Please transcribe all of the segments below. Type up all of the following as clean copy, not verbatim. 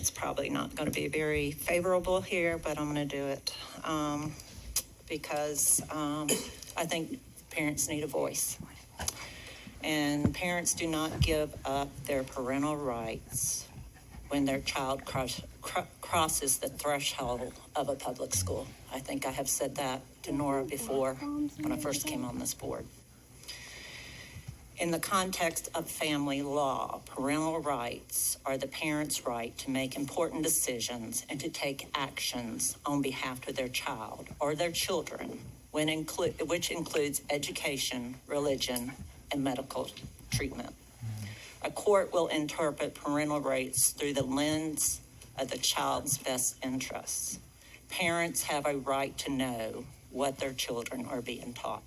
it's probably not going to be very favorable here, but I'm going to do it because I think parents need a voice. And parents do not give up their parental rights when their child crosses the threshold of a public school. I think I have said that to Nora before when I first came on this board. In the context of family law, parental rights are the parent's right to make important decisions and to take actions on behalf of their child or their children, which includes education, religion, and medical treatment. A court will interpret parental rights through the lens of the child's best interests. Parents have a right to know what their children are being taught.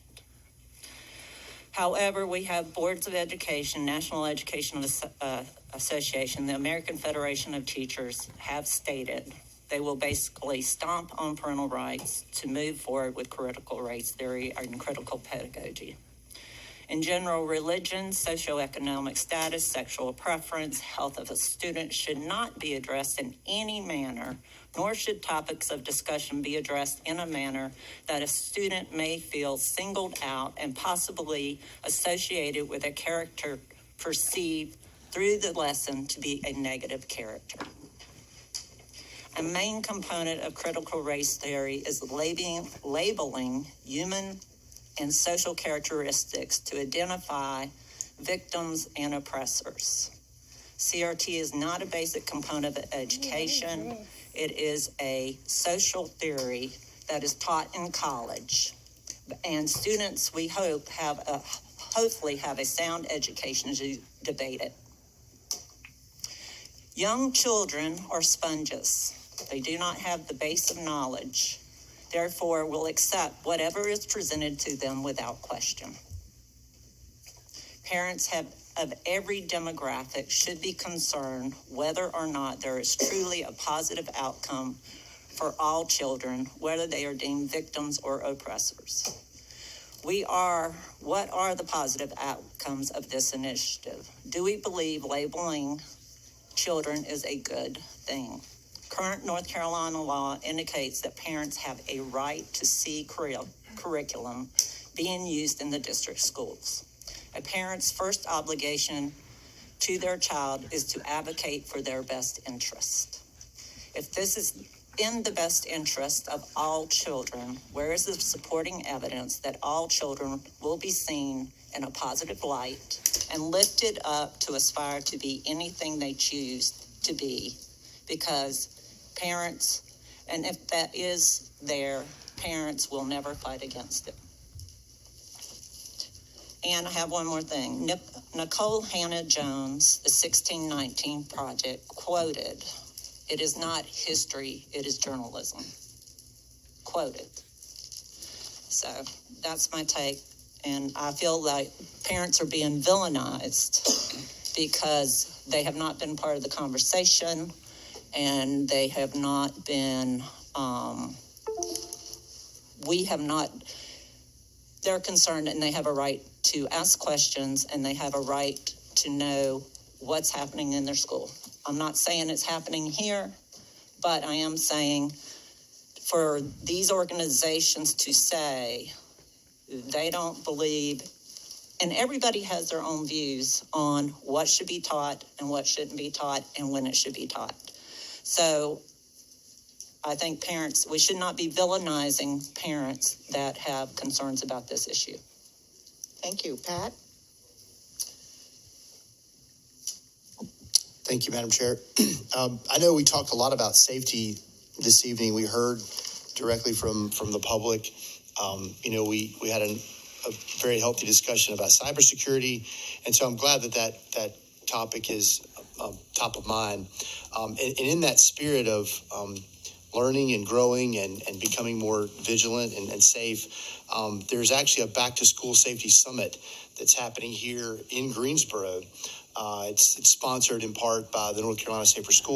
However, we have boards of education, National Education Association, the American Federation of Teachers have stated they will basically stomp on parental rights to move forward with critical race theory and critical pedagogy. In general, religion, socioeconomic status, sexual preference, health of a student should not be addressed in any manner, nor should topics of discussion be addressed in a manner that a student may feel singled out and possibly associated with a character perceived through the lesson to be a negative character. A main component of critical race theory is labeling human and social characteristics to identify victims and oppressors. CRT is not a basic component of education. It is a social theory that is taught in college. And students, we hope, hopefully have a sound education to debate it. Young children are sponges. They do not have the base of knowledge. Therefore, will accept whatever is presented to them without question. Parents of every demographic should be concerned whether or not there is truly a positive outcome for all children, whether they are deemed victims or oppressors. What are the positive outcomes of this initiative? Do we believe labeling children is a good thing? Current North Carolina law indicates that parents have a right to see curriculum being used in the district schools. A parent's first obligation to their child is to advocate for their best interest. If this is in the best interest of all children, where is the supporting evidence that all children will be seen in a positive light and lifted up to aspire to be anything they choose to be? Because parents, and if that is there, parents will never fight against it. And I have one more thing. Nicole Hannah-Jones, the 1619 Project, quoted, "It is not history, it is journalism." Quoted. So that's my take. And I feel like parents are being villainized because they have not been part of the conversation. And they have not been, they're concerned and they have a right to ask questions and they have a right to know what's happening in their school. I'm not saying it's happening here, but I am saying for these organizations to say they don't believe, and everybody has their own views on what should be taught and what shouldn't be taught and when it should be taught. So I think parents, we should not be villainizing parents that have concerns about this issue. Thank you. Pat? Thank you, Madam Chair. I know we talked a lot about safety this evening. We heard directly from the public. We had a very healthy discussion about cybersecurity. And so I'm glad that topic is top of mind. And in that spirit of learning and growing and becoming more vigilant and safe, there's actually a back to school safety summit that's happening here in Greensboro. It's sponsored in part by the North Carolina Safer Schools.